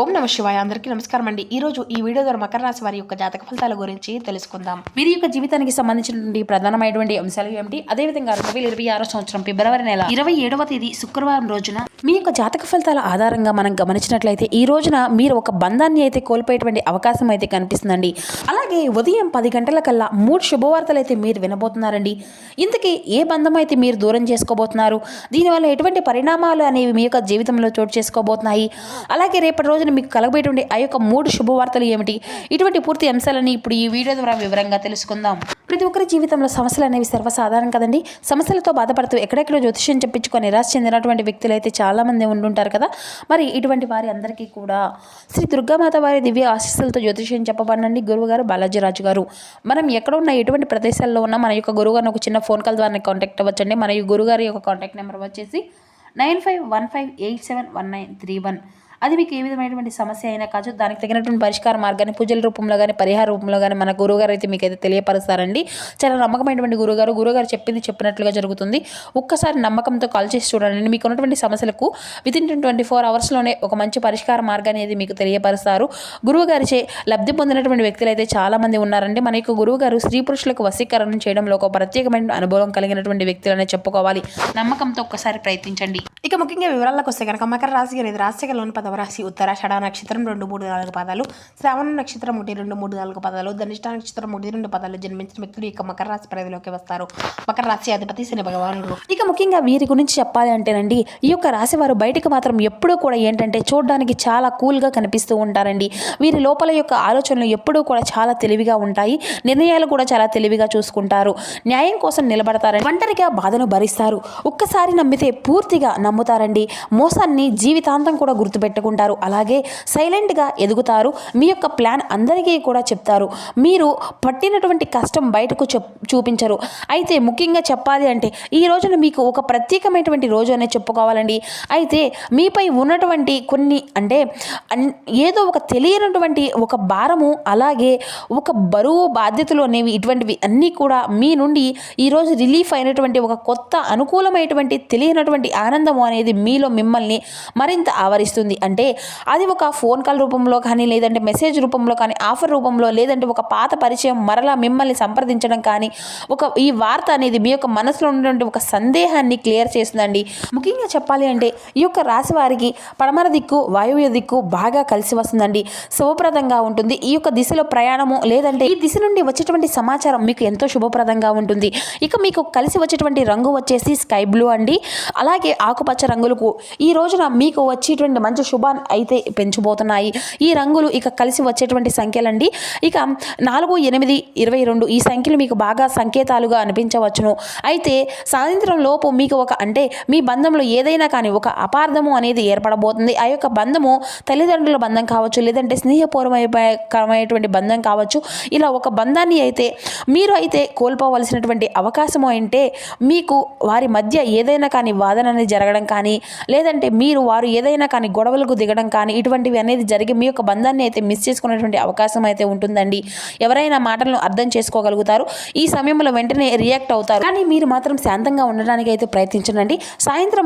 ఓం నమ శివాయ. అందరికీ నమస్కారం అండి. ఈ రోజు ఈ వీడియో ద్వారా మకర రాశి వారి యొక్క జాతక ఫలితాల గురించి తెలుసుకుందాం. వీరి యొక్క జీవితానికి సంబంధించినటువంటి ప్రధానమైనటువంటి అంశాలు ఏమిటి, అదేవిధంగా 2026 సంవత్సరం ఫిబ్రవరి నెల 27వ తేదీ శుక్రవారం రోజున మీ యొక్క జాతక ఫలితాల ఆధారంగా మనం గమనించినట్లయితే ఈ రోజున మీరు ఒక బంధాన్ని అయితే కోల్పోయేటువంటి అవకాశం అయితే కనిపిస్తుందండి. అలాగే ఉదయం 10 గంటల కల్లా 3 శుభవార్తలు అయితే మీరు వినబోతున్నారండి. ఇంతకీ ఏ బంధం అయితే మీరు దూరం చేసుకోబోతున్నారు, దీనివల్ల ఎటువంటి పరిణామాలు అనేవి మీ యొక్క జీవితంలో చోటు చేసుకోబోతున్నాయి, అలాగే రేపటి రోజున మీకు కలగబోయేటువంటి ఆ యొక్క 3 శుభవార్తలు ఏమిటి, ఇటువంటి పూర్తి అంశాలని ఇప్పుడు ఈ వీడియో ద్వారా వివరంగా తెలుసుకుందాం. ప్రతి ఒక్కరి జీవితంలో సమస్యలు అనేవి సర్వసాధారణం కదండి. సమస్యలతో బాధపడుతూ ఎక్కడెక్కడో జ్యోతిష్యం చెప్పించుకొని నిరాశ చెందినటువంటి వ్యక్తులు అయితే చాలా మంది ఉంటుంటారు కదా. మరి ఇటువంటి వారి అందరికీ కూడా శ్రీ దుర్గామాత వారి దివ్య ఆశీస్సులతో జ్యోతిష్యం చెప్పబడినండి గురువుగారు బాలాజీరాజు గారు. మనం ఎక్కడ ఉన్న ఎటువంటి ప్రదేశాల్లో ఉన్నా మన యొక్క గురువుగారిని ఒక చిన్న ఫోన్ కాల్ ద్వారా కాంటాక్ట్ అవ్వచ్చండి. మన గురుగారి యొక్క కాంటాక్ట్ నెంబర్ వచ్చేసి 9515871931. అది మీకు ఏ విధమైనటువంటి సమస్య అయినా కాదు, దానికి తగినటువంటి పరిష్కార మార్గాన్ని పూజల రూపంలో కానీ పరిహార రూపంలో కానీ మన గురువుగారు అయితే మీకు అయితే తెలియపరుస్తారండి. చాలా నమ్మకమైనటువంటి గురువుగారు చెప్పింది చెప్పినట్లుగా జరుగుతుంది. ఒక్కసారి నమ్మకంతో కాల్ చేసి చూడండి. మీకు ఉన్నటువంటి సమస్యలకు వితిన్ 24 అవర్స్లోనే ఒక మంచి పరిష్కార మార్గాన్ని అయితే మీకు తెలియపరుస్తారు. గురువుగారిచే లబ్ధి పొందినటువంటి వ్యక్తులు అయితే చాలా మంది ఉన్నారండి. మన యొక్క గురువుగారు స్త్రీ పురుషులకు వశీకరణం చేయడంలో ఒక ప్రత్యేకమైన అనుభవం కలిగినటువంటి వ్యక్తులనే చెప్పుకోవాలి. నమ్మకంతో ఒక్కసారి ప్రయత్నించండి. ఇక ముఖ్యంగా వివరాలకు వస్తే కనుక మకర రాశి అనేది రాశిలోని 10వ రాశి. ఉత్తరాషాఢ నక్షత్రం 2, 3, 4 పాదాలు, శ్రావణ నక్షత్రం 1, 2, 3, 4 పాదాలు, ధనిష్ట నక్షత్రం 1, 2 పాదాలు జన్మించిన వ్యక్తులు ఇక మకర రాశి పరిధిలోకి వస్తారు. మకర రాశి అధిపతి శని భగవానుడు. ఇక ముఖ్యంగా వీరి గురించి చెప్పాలి అంటేనండి, ఈ యొక్క రాశి వారు బయటకు మాత్రం ఎప్పుడూ కూడా ఏంటంటే చూడడానికి చాలా కూల్గా కనిపిస్తూ ఉంటారండి. వీరి లోపల యొక్క ఆలోచనలు ఎప్పుడూ కూడా చాలా తెలివిగా ఉంటాయి. నిర్ణయాలు కూడా చాలా తెలివిగా చూసుకుంటారు. న్యాయం కోసం నిలబడతారండి. ఒంటరిగా బాధను భరిస్తారు. ఒక్కసారి నమ్మితే పూర్తిగా నమ్ముతారండి. మోసాన్ని జీవితాంతం కూడా గుర్తుపెట్టుకుంటారు. అలాగే సైలెంట్గా ఎదుగుతారు. మీ యొక్క ప్లాన్ అందరికీ కూడా చెప్తారు. మీరు పట్టినటువంటి కష్టం బయటకు చూపించరు. అయితే ముఖ్యంగా చెప్పాలి అంటే ఈ రోజున మీకు ఒక ప్రత్యేకమైనటువంటి రోజు అనే చెప్పుకోవాలండి. అయితే మీపై ఉన్నటువంటి కొన్ని అంటే ఏదో ఒక తెలియనటువంటి ఒక భారము, అలాగే ఒక బరువు బాధ్యతలు అనేవి ఇటువంటివి అన్నీ కూడా మీ నుండి ఈరోజు రిలీఫ్ అయినటువంటి ఒక కొత్త అనుకూలమైనటువంటి తెలియనటువంటి ఆనందము అనేది మీలో మిమ్మల్ని మరింత ఆవరిస్తుంది. అంటే అది ఒక ఫోన్ కాల్ రూపంలో కానీ, లేదంటే మెసేజ్ రూపంలో కానీ, ఆఫర్ రూపంలో, లేదంటే ఒక పాత పరిచయం మరలా మిమ్మల్ని సంప్రదించడం కానీ, ఈ వార్త అనేది మీ యొక్క మనసులో ఉన్నటువంటి ఒక సందేహాన్ని క్లియర్ చేస్తుందండి. ముఖ్యంగా చెప్పాలి అంటే ఈ యొక్క రాశి వారికి పడమర దిక్కు, వాయువ్య దిక్కు బాగా కలిసి వస్తుందండి. శుభప్రదంగా ఉంటుంది. ఈ యొక్క దిశలో ప్రయాణము, లేదంటే ఈ దిశ నుండి వచ్చేటువంటి సమాచారం మీకు ఎంతో శుభప్రదంగా ఉంటుంది. ఇక మీకు కలిసి వచ్చేటువంటి రంగు వచ్చేసి స్కై బ్లూ అండి. అలాగే ఆకుపచ్చ రంగులకు ఈ రోజున మీకు వచ్చేటువంటి మంచి శుభాన్ని అయితే పెంచబోతున్నాయి. ఈ రంగులు ఇక కలిసి వచ్చేటువంటి సంఖ్యలండి. ఇక 4, 8, 22 ఈ సంఖ్యలు మీకు బాగా సంకేతాలుగా అనిపించవచ్చును. అయితే సాయంత్రం లోపు మీకు అంటే మీ బంధంలో ఏదైనా కానీ ఒక అపార్థము అనేది ఏర్పడబోతుంది. ఆ యొక్క బంధము తల్లిదండ్రుల బంధం కావచ్చు, లేదంటే స్నేహపూర్వకరమైనటువంటి బంధం కావచ్చు. ఇలా ఒక బంధాన్ని అయితే మీరు అయితే కోల్పోవలసినటువంటి అవకాశము అంటే మీకు వారి మధ్య ఏదైనా కానీ వాదన అనేది జరగడం కానీ, లేదంటే వారు ఏదైనా కానీ గొడవలకు దిగడం కానీ, ఇటువంటివి అనేది జరిగి మీ యొక్క బంధాన్ని అయితే మిస్ చేసుకునేటువంటి అవకాశం అయితే ఉంటుందండి. ఎవరైనా మాటలను అర్థం చేసుకోగలుగుతారు. ఈ సమయంలో వెంటనే రియాక్ట్ అవుతారు. కానీ మీరు మాత్రం శాంతంగా ఉండడానికి అయితే ప్రయత్నించండి. సాయంత్రం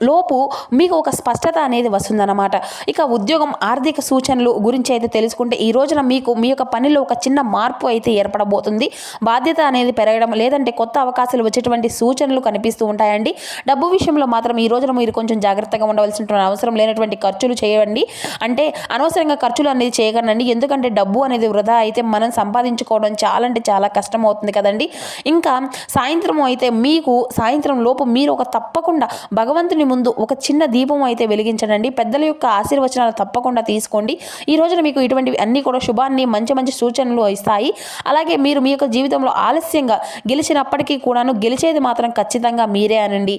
లోపు మీకు ఒక స్పష్టత అనేది వస్తుందన్నమాట. ఇక ఉద్యోగం, ఆర్థిక సూచనలు గురించి అయితే తెలుసుకుంటే ఈ రోజున మీకు మీ యొక్క పనిలో ఒక చిన్న మార్పు అయితే ఏర్పడబోతుంది. బాధ్యత అనేది పెరగడం, లేదంటే కొత్త అవకాశాలు వచ్చేటువంటి సూచనలు కనిపిస్తూ ఉంటాయండి. డబ్బు విషయంలో మాత్రం ఈ రోజున మీరు కొంచెం జాగ్రత్తగా ఉండవలసిన అవసరం లేనటువంటి ఖర్చులు చేయండి. అంటే అనవసరంగా ఖర్చులు అనేది చేయకండి. ఎందుకంటే డబ్బు అనేది వృధా అయితే మనం సంపాదించుకోవడం చాలా అంటే చాలా కష్టం అవుతుంది కదండి. ఇంకా సాయంత్రం అయితే సాయంత్రం లోపు మీరు తప్పకుండా భగవంతుని ముందు ఒక చిన్న దీపం అయితే వెలిగించండి. పెద్దల యొక్క ఆశీర్వచనాలు తప్పకుండా తీసుకోండి. ఈ రోజున మీకు ఇటువంటివి అన్నీ కూడా శుభాన్ని, మంచి మంచి సూచనలు ఇస్తాయి. అలాగే మీరు మీ యొక్క జీవితంలో ఆలస్యంగా గెలిచినప్పటికీ కూడాను గెలిచేది మాత్రం ఖచ్చితంగా మీరే అనండి.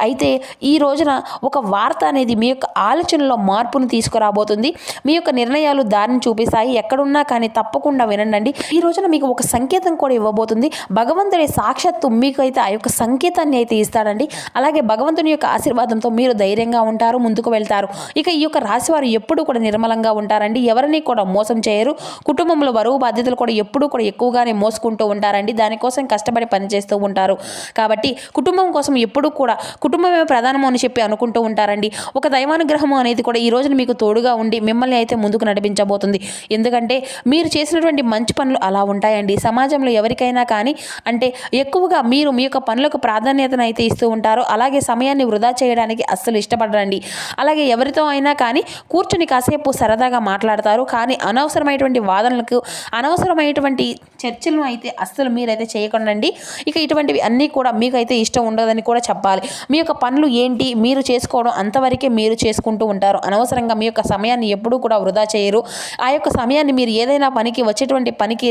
అయితే ఈ రోజున ఒక వార్త అనేది మీ యొక్క ఆలోచనలో మార్పును తీసుకురాబోతుంది. మీ యొక్క నిర్ణయాలు దారిని చూపిస్తాయి. ఎక్కడున్నా కానీ తప్పకుండా వినండి. ఈ రోజున మీకు ఒక సంకేతం కూడా ఇవ్వబోతుంది. భగవంతుడి సాక్షాత్తు మీకు అయితే ఆ యొక్క సంకేతాన్ని అయితే ఇస్తాడండి. అలాగే భగవంతుని యొక్క ఆశీర్వాదంతో మీరు ధైర్యంగా ఉంటారు, ముందుకు వెళ్తారు. ఇక ఈ యొక్క రాశి వారు ఎప్పుడూ కూడా నిర్మలంగా ఉంటారండి. ఎవరిని కూడా మోసం చేయరు. కుటుంబంలో బరువు బాధ్యతలు కూడా ఎప్పుడూ కూడా ఎక్కువగానే మోసుకుంటూ ఉంటారండి. దానికోసం కష్టపడి పనిచేస్తూ ఉంటారు. కాబట్టి కుటుంబం కోసం ఎప్పుడూ కూడా కుటుంబమే ప్రధానము అని చెప్పి అనుకుంటూ ఉంటారండి. ఒక దైవానుగ్రహము అనేది కూడా ఈ రోజున మీకు తోడుగా ఉండి మిమ్మల్ని అయితే ముందుకు నడిపించబోతుంది. ఎందుకంటే మీరు చేసినటువంటి మంచి పనులు అలా ఉంటాయండి. సమాజంలో ఎవరికైనా కానీ అంటే ఎక్కువగా మీరు మీ యొక్క పనులకు ప్రాధాన్యతను అయితే ఇస్తూ ఉంటారు. అలాగే సమయాన్ని వృధా చేయడానికి అస్సలు ఇష్టపడరండి. అలాగే ఎవరితో అయినా కానీ కూర్చుని కాసేపు సరదాగా మాట్లాడతారు. కానీ అనవసరమైనటువంటి వాదనలకు అనవసరమైనటువంటి చర్చలను అయితే అస్సలు మీరైతే చేయకండి. ఇక ఇటువంటివి అన్నీ కూడా మీకైతే ఇష్టం ఉండదని కూడా చెప్పాలి. మీ యొక్క పనులు ఏంటి మీరు చేసుకోవడం అంతవరకే మీరు చేసుకుంటూ ఉంటారు. అనవసరంగా మీ యొక్క సమయాన్ని ఎప్పుడూ కూడా వృధా చేయరు. ఆ యొక్క సమయాన్ని మీరు ఏదైనా పనికి వచ్చేటువంటి పనికి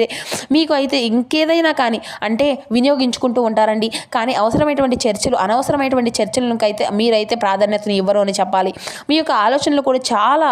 మీకు అయితే ఇంకేదైనా కానీ అంటే వినియోగించుకుంటూ ఉంటారండి. కానీ అనవసరమైనటువంటి చర్చలకు అయితే మీరైతే ప్రాధాన్యతను ఇవ్వరు అని చెప్పాలి. మీ యొక్క ఆలోచనలు కూడా చాలా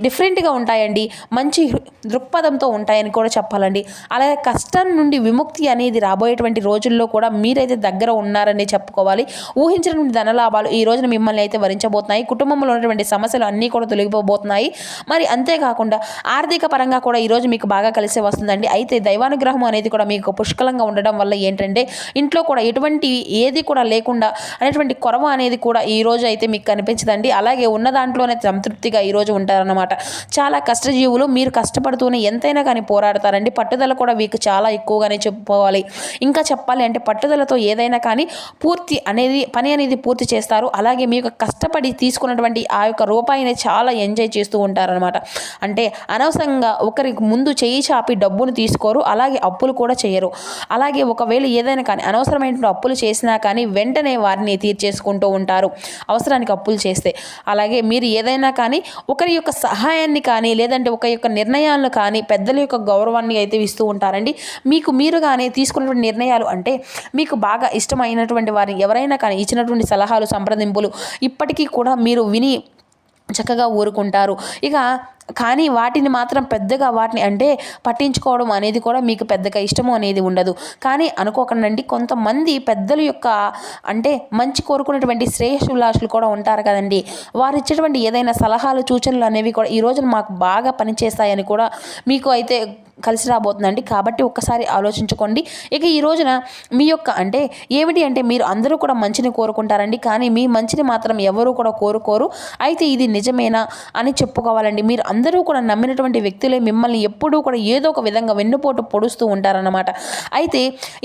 డిఫరెంట్గా ఉంటాయండి. మంచి దృక్పథంతో ఉంటాయని కూడా చెప్పాలండి. అలాగే కష్టం నుండి విముక్తి అనేది రాబోయేటువంటి రోజుల్లో కూడా మీరైతే దగ్గర ఉన్నారని చెప్పుకోవాలి. ఊహించినటువంటి ధనలాభాలు ఈ రోజున మిమ్మల్ని అయితే వరించబోతున్నాయి. కుటుంబంలో ఉన్నటువంటి సమస్యలు అన్నీ కూడా తొలగిపోబోతున్నాయి. మరి అంతేకాకుండా ఆర్థిక పరంగా కూడా ఈరోజు మీకు బాగా కలిసి వస్తుందండి. అయితే దైవానుగ్రహం అనేది కూడా మీకు పుష్కలంగా ఉండడం వల్ల ఏంటంటే ఇంట్లో కూడా ఎటువంటి ఏది కూడా లేకుండా అనేటువంటి కొరవ అనేది కూడా ఈ రోజు అయితే మీకు కనిపించదండి. అలాగే ఉన్న దాంట్లోనే సంతృప్తిగా ఈరోజు ఉంటారన్నమాట. చాలా కష్టజీవులు. మీరు కష్టపడుతూనే ఎంతైనా కానీ పోరాడతారండి. పట్టుదల కూడా మీకు చాలా ఎక్కువగానే చెప్పుకోవాలి. ఇంకా చెప్పాలి అంటే పట్టుదలతో ఏదైనా కానీ పని అనేది పూర్తి చేస్తారు. అలాగే మీకు కష్టపడి తీసుకున్నటువంటి ఆ యొక్క రూపాయిని చాలా ఎంజాయ్ చేస్తూ ఉంటారనమాట. అంటే అనవసరంగా ఒకరికి ముందు చేయి చాపి డబ్బును తీసుకోరు. అలాగే అప్పులు కూడా చేయరు. అలాగే ఒకవేళ ఏదైనా కానీ అనవసరమైన అప్పులు చేసినా కానీ వెంటనే వారిని తీర్చేసుకుంటూ ఉంటారు అవసరానికి అప్పులు చేస్తే. అలాగే మీరు ఏదైనా కానీ ఒకరి యొక్క సహాయాన్ని కానీ లేదంటే ఒక యొక్క నిర్ణయాలను కానీ పెద్దల యొక్క గౌరవాన్ని అయితే ఇస్తూ ఉంటారండి. మీరుగానే తీసుకున్నటువంటి నిర్ణయాలు అంటే మీకు బాగా ఇష్టమైనటువంటి వారిని ఎవరైనా కానీ ఇచ్చినటువంటి సలహాలు సంప్రదింపులు ఇప్పటికీ కూడా మీరు విని చక్కగా ఊరుకుంటారు. కానీ వాటిని మాత్రం పెద్దగా అంటే పట్టించుకోవడం అనేది కూడా మీకు పెద్దగా ఇష్టము అనేది ఉండదు. కానీ అనుకోకండి, కొంతమంది పెద్దల యొక్క అంటే మంచి కోరుకున్నటువంటి శ్రేయస్సులాషులు కూడా ఉంటారు కదండి. వారు ఇచ్చేటువంటి ఏదైనా సలహాలు సూచనలు అనేవి కూడా ఈ రోజున మాకు బాగా పనిచేస్తాయని కూడా మీకు అయితే కలిసి రాబోతుందండి. కాబట్టి ఒక్కసారి ఆలోచించుకోండి. ఈ రోజున మీ యొక్క అంటే ఏమిటి అంటే మీరు అందరూ కూడా మంచిని కోరుకుంటారండి. కానీ మీ మంచిని మాత్రం ఎవరు కూడా కోరుకోరు. అయితే ఇది నిజమేనా అని చెప్పుకోవాలండి. మీరు అందరూ కూడా నమ్మినటువంటి వ్యక్తులే మిమ్మల్ని ఎప్పుడూ కూడా ఏదో ఒక విధంగా వెన్నుపోటు పొడుస్తూ ఉంటారన్నమాట. అయితే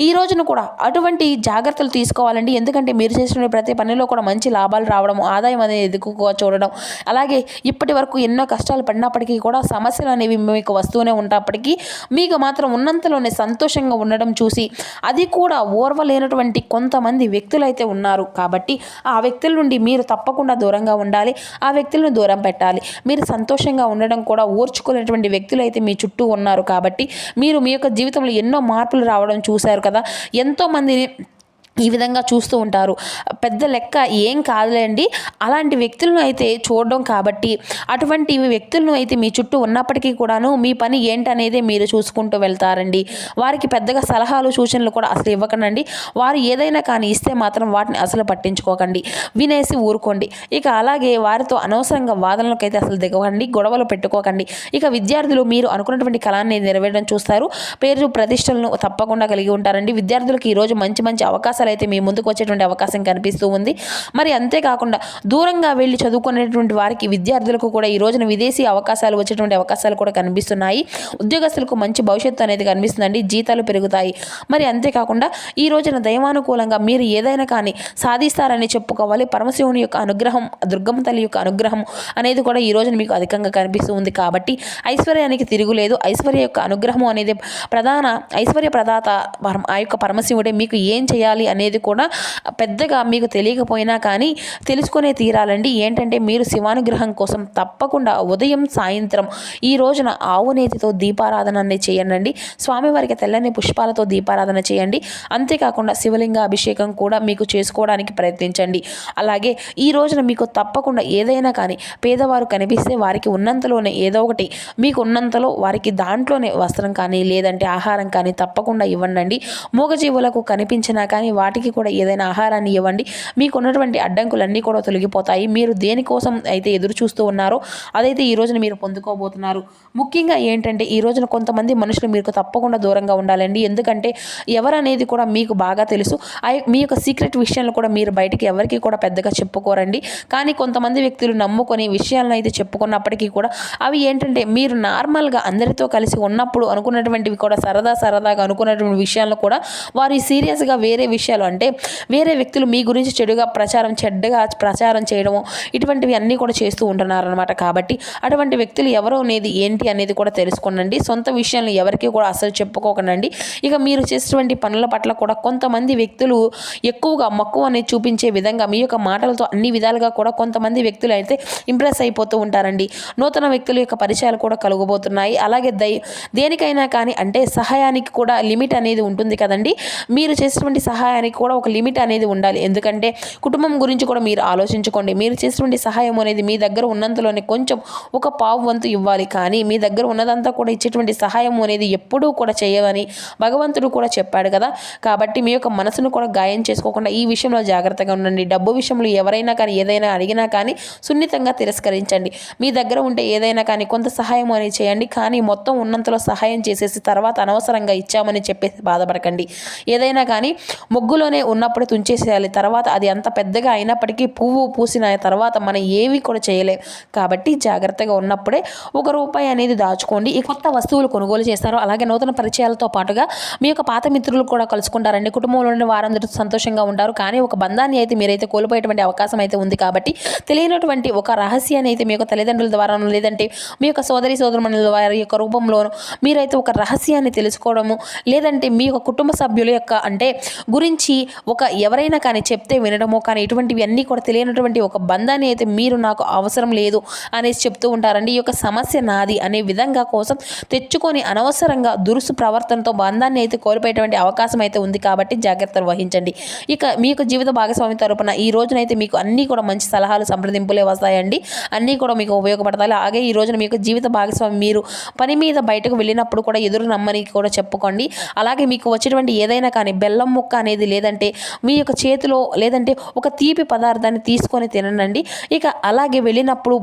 ఈ రోజున కూడా అటువంటి జాగ్రత్తలు తీసుకోవాలండి. ఎందుకంటే మీరు చేసిన ప్రతి పనిలో కూడా మంచి లాభాలు రావడం, ఆదాయం అనేది ఎక్కువగా చూడడం, అలాగే ఇప్పటి వరకు ఎన్నో కష్టాలు పడినప్పటికీ కూడా సమస్యలు అనేవి మీకు వస్తూనే ఉన్నప్పటికీ మీకు మాత్రం ఉన్నంతలోనే సంతోషంగా ఉండడం చూసి అది కూడా ఓర్వలేనటువంటి కొంతమంది వ్యక్తులు అయితే ఉన్నారు. కాబట్టి ఆ వ్యక్తుల నుండి మీరు తప్పకుండా దూరంగా ఉండాలి. ఆ వ్యక్తులను దూరం పెట్టాలి. మీరు సంతోషంగా ఉండడం కూడా ఓర్చుకునేటువంటి వ్యక్తులు అయితే మీ చుట్టూ ఉన్నారు. కాబట్టి మీరు మీ యొక్క జీవితంలో ఎన్నో మార్పులు రావడం చూశారు కదా. ఎంతోమందిని ఈ విధంగా చూస్తూ ఉంటారు. పెద్ద లెక్క ఏం కాదులేండి అలాంటి వ్యక్తులను అయితే చూడడం. కాబట్టి అటువంటి వ్యక్తులను అయితే మీ చుట్టూ ఉన్నప్పటికీ కూడాను మీ పని ఏంటనేది మీరు చూసుకుంటూ వెళ్తారండి. వారికి పెద్దగా సలహాలు సూచనలు కూడా అసలు ఇవ్వకండి. వారు ఏదైనా కానీ ఇస్తే మాత్రం వాటిని అసలు పట్టించుకోకండి, వినేసి ఊరుకోండి. అలాగే వారితో అనవసరంగా వాదనలకు అయితే అసలు దిగకండి, గొడవలు పెట్టుకోకండి. విద్యార్థులు మీరు అనుకున్నటువంటి కళాన్ని నెరవేరడం చూస్తారు. పేరు ప్రతిష్టలను తప్పకుండా కలిగి ఉంటారండి. విద్యార్థులకు ఈరోజు మంచి మంచి అవకాశాలు అయితే మీ ముందుకు వచ్చేటువంటి అవకాశం కనిపిస్తూ ఉంది. మరి అంతేకాకుండా దూరంగా వెళ్ళి చదువుకునేటువంటి వారికి విద్యార్థులకు కూడా ఈ రోజున విదేశీ అవకాశాలు వచ్చేటువంటి అవకాశాలు కూడా కనిపిస్తున్నాయి. ఉద్యోగస్తులకు మంచి భవిష్యత్తు అనేది కనిపిస్తుందండి. జీతాలు పెరుగుతాయి. మరి అంతేకాకుండా ఈ రోజున దైవానుకూలంగా మీరు ఏదైనా కానీ సాధిస్తారని చెప్పుకోవాలి. పరమశివుని యొక్క అనుగ్రహం, దుర్గమ్మ తల్లి యొక్క అనుగ్రహం అనేది కూడా ఈ రోజున మీకు అధికంగా కనిపిస్తూ ఉంది. కాబట్టి ఐశ్వర్యానికి తిరుగులేదు. ఐశ్వర్య యొక్క అనుగ్రహం అనేది ఐశ్వర్య ప్రదాత ఆ యొక్క పరమశివుడే. మీకు ఏం చేయాలి అనేది కూడా పెద్దగా మీకు తెలియకపోయినా కానీ తెలుసుకునే తీరాలండి. ఏంటంటే మీరు శివానుగ్రహం కోసం తప్పకుండా ఉదయం సాయంత్రం ఈ రోజున ఆవు నేతితో దీపారాధన అనేది చేయండి. స్వామివారికి తెల్లని పుష్పాలతో దీపారాధన చేయండి. అంతేకాకుండా శివలింగ అభిషేకం కూడా మీకు చేసుకోవడానికి ప్రయత్నించండి. అలాగే ఈ రోజున మీకు తప్పకుండా ఏదైనా కానీ పేదవారు కనిపిస్తే వారికి ఉన్నంతలోనే ఏదో ఒకటి మీకు ఉన్నంతలో వారికి దాంట్లోనే వస్త్రం కానీ లేదంటే ఆహారం కానీ తప్పకుండా ఇవ్వండి. మూగజీవులకు కనిపించినా కానీ వాటికి కూడా ఏదైనా ఆహారాన్ని ఇవ్వండి. మీకున్నటువంటి అడ్డంకులన్నీ కూడా తొలగిపోతాయి. మీరు దేనికోసం అయితే ఎదురు చూస్తూ ఉన్నారో అదైతే ఈ రోజున మీరు పొందుకోబోతున్నారు. ముఖ్యంగా ఏంటంటే ఈ రోజున కొంతమంది మనుషులు మీకు తప్పకుండా దూరంగా ఉండాలండి. ఎందుకంటే ఎవరనేది కూడా మీకు బాగా తెలుసు. మీ యొక్క సీక్రెట్ విషయాలు కూడా మీరు బయటికి ఎవరికి కూడా పెద్దగా చెప్పుకోరండి. కానీ కొంతమంది వ్యక్తులు నమ్ముకొని విషయాలను అయితే చెప్పుకున్నప్పటికీ కూడా అవి ఏంటంటే మీరు నార్మల్గా అందరితో కలిసి ఉన్నప్పుడు అనుకున్నటువంటివి కూడా సరదాగా అనుకున్నటువంటి విషయాలను కూడా వారు సీరియస్గా వేరే విషయాలు అంటే వేరే వ్యక్తులు మీ గురించి చెడుగా చెడ్డగా ప్రచారం చేయడము ఇటువంటివి అన్నీ కూడా చేస్తూ ఉంటున్నారనమాట. కాబట్టి అటువంటి వ్యక్తులు ఎవరో అనేది ఏంటి అనేది కూడా తెలుసుకోనండి. సొంత విషయాలను ఎవరికి కూడా అసలు చెప్పుకోకండి. ఇక మీరు చేసేటువంటి పనుల పట్ల కూడా కొంతమంది వ్యక్తులు ఎక్కువగా మక్కువ అనేది చూపించే విధంగా మీ యొక్క మాటలతో అన్ని విధాలుగా కూడా కొంతమంది వ్యక్తులు అయితే ఇంప్రెస్ అయిపోతూ ఉంటారండి. నూతన వ్యక్తుల యొక్క పరిచయాలు కూడా కలుగబోతున్నాయి. అలాగే దేనికైనా కానీ అంటే సహాయానికి కూడా లిమిట్ అనేది ఉంటుంది కదండి. మీరు చేసేటువంటి సహాయానికి కూడా ఒక లిమిట్ అనేది ఉండాలి. ఎందుకంటే కుటుంబం గురించి కూడా మీరు ఆలోచించుకోండి. మీరు చేసేటువంటి సహాయం అనేది మీ దగ్గర ఉన్నంతలోనే కొంచెం ఒక పావు వంతు ఇవ్వాలి. కానీ మీ దగ్గర ఉన్నదంతా కూడా ఇచ్చేటువంటి సహాయం అనేది ఎప్పుడూ కూడా చేయవని భగవంతుడు కూడా చెప్పాడు కదా. కాబట్టి మీ యొక్క మనసును కూడా గాయం చేసుకోకుండా ఈ విషయంలో జాగ్రత్తగా ఉండండి. డబ్బు విషయంలో ఎవరైనా కానీ ఏదైనా అడిగినా కానీ సున్నితంగా తిరస్కరించండి. మీ దగ్గర ఉంటే ఏదైనా కానీ కొంత సహాయం అనేది చేయండి. కానీ మొత్తం ఉన్నంతలో సహాయం చేసేసి తర్వాత అనవసరంగా ఇచ్చామని చెప్పేసి బాధపడకండి. ఏదైనా కానీ మొగ్గులోనే ఉన్నప్పుడు తుంచేసేయాలి. తర్వాత అది అంత పెద్దగా అయినప్పటికీ పువ్వు పూసిన తర్వాత మనం ఏవి కూడా చేయలేం. కాబట్టి జాగ్రత్తగా ఉన్నప్పుడే ₹1 అనేది దాచుకోండి. ఈ కొత్త వస్తువులు కొనుగోలు చేస్తారు. అలాగే నూతన పరిచయాలతో పాటుగా మీ యొక్క పాత మిత్రులు కూడా కలుసుకుంటారండి. కుటుంబంలోని వారందరూ సంతోషంగా ఉంటారు. కానీ ఒక బంధాన్ని అయితే మీరైతే కోల్పోయేటువంటి అవకాశం అయితే ఉంది. కాబట్టి తెలియనటువంటి ఒక రహస్యాన్ని అయితే మీ యొక్క తల్లిదండ్రుల ద్వారా లేదంటే మీ యొక్క సోదరుమణుల వారి యొక్క రూపంలోనూ మీరైతే ఒక రహస్యాన్ని తెలుసుకోవడము లేదంటే మీ యొక్క కుటుంబ సభ్యుల యొక్క అంటే గురించి ఎవరైనా కానీ చెప్తే వినడము కానీ ఇటువంటివి అన్నీ కూడా తెలియనటువంటి ఒక బంధాన్ని అయితే మీరు నాకు అవసరం లేదు అనేసి చెప్తూ ఉంటారండి. ఈ యొక్క సమస్య నాది అనే విధంగా కోసం తెచ్చుకొని అనవసరంగా దురుసు ప్రవర్తనతో బంధాన్ని అయితే కోల్పోయేటువంటి అవకాశం అయితే ఉంది. కాబట్టి జాగ్రత్తలు వహించండి. ఇక మీ యొక్క జీవిత భాగస్వామి తరపున ఈ రోజునైతే మీకు అన్నీ కూడా మంచి సలహాలు సంప్రదింపులే వస్తాయండి. అన్నీ కూడా మీకు ఉపయోగపడతాయి. అలాగే ఈ రోజున మీ యొక్క జీవిత భాగస్వామి మీరు పని మీద బయటకు వెళ్ళినప్పుడు కూడా ఎదురు నమ్మని కూడా చెప్పుకోండి. అలాగే మీకు వచ్చేటువంటి ఏదైనా కానీ బెల్లం ముక్క అనేది లేదంటే మీ యొక్క చేతిలో లేదంటే ఒక తీపి పదార్థాన్ని తీసుకొని తినండి. ఇక అలాగే వెళ్ళినప్పుడు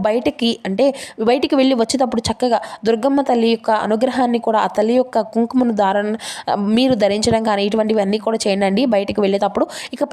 బయటికి వెళ్ళి వచ్చేటప్పుడు చక్కగా దుర్గమ్మ తల్లి యొక్క అనుగ్రహాన్ని కూడా ఆ తల్లి యొక్క కుంకుమను మీరు ధరించడం కానీ ఇటువంటివి అన్నీ కూడా చేయండి బయటికి వెళ్ళేటప్పుడు. ఇక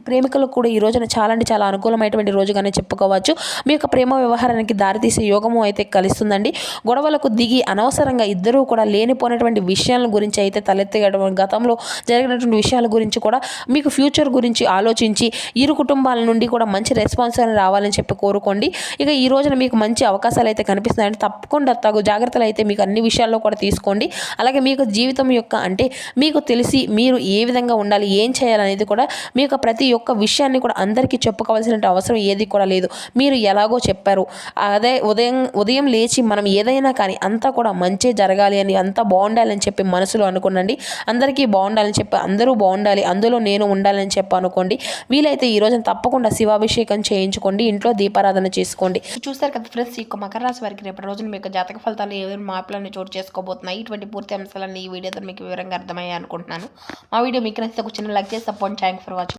ప్రేమికులకు కూడా ఈ రోజున చాలా అంటే చాలా అనుకూలమైనటువంటి రోజుగానే చెప్పుకోవచ్చు. మీ యొక్క ప్రేమ వ్యవహారానికి దారితీసే యోగము అయితే కలుస్తుందండి. గొడవలకు దిగి అనవసరంగా ఇద్దరూ కూడా లేనిపోయినటువంటి విషయాల గురించి అయితే తలెత్తగడం గతంలో జరిగినటువంటి విషయాల గురించి కూడా మీకు ఫ్యూచర్ గురించి ఆలోచించి ఇరు కుటుంబాల నుండి కూడా మంచి రెస్పాన్స్ అని రావాలని చెప్పి కోరుకోండి. ఇక ఈ రోజున మీకు మంచి అవకాశాలు అయితే కనిపిస్తున్నాయంటే తప్పకుండా తగు జాగ్రత్తలు అయితే మీకు అన్ని విషయాల్లో కూడా తీసుకోండి. అలాగే మీకు జీవితం యొక్క అంటే మీకు తెలిసి మీరు ఏ విధంగా ఉండాలి ఏం చేయాలనేది కూడా మీ యొక్క ప్రతి ఒక్క విషయాన్ని కూడా అందరికీ చెప్పుకోవాల్సిన అవసరం ఏది కూడా లేదు. మీరు ఎలాగో చెప్పారు. అదే ఉదయం లేచి మనం ఏదైనా కానీ అంతా కూడా మంచి జరగాలి అని అంతా బాగుండాలని చెప్పి మనసులో అనుకోండి. అందరికీ బాగుండాలని చెప్పి అందరూ బాగుండాలి అందులో నేను ఉండాలని చెప్పి అనుకోండి. వీలైతే ఈ రోజున తప్పకుండా శివాభిషేకం చేయించుకోండి. ఇంట్లో దీపారాధన చేసుకోండి. చూస్తారు కదా ఫ్రెండ్స్, ఈ మకర రాశి వారికి రేపటి రోజున మీకు జాతక ఫలితాలు ఏవైనా మార్పులన్నీ చోటు చేసుకోబోతున్నాయి. ఇటువంటి పూర్తి అంశాలన్నీ ఈ వీడియోతో మీకు వివరంగా అర్థమయ్యాయి అనుకుంటున్నాను. మా వీడియో మీకు నచ్చితే ఒక చిన్న లైక్ చేసి సపోర్ట్. Thanks for watching.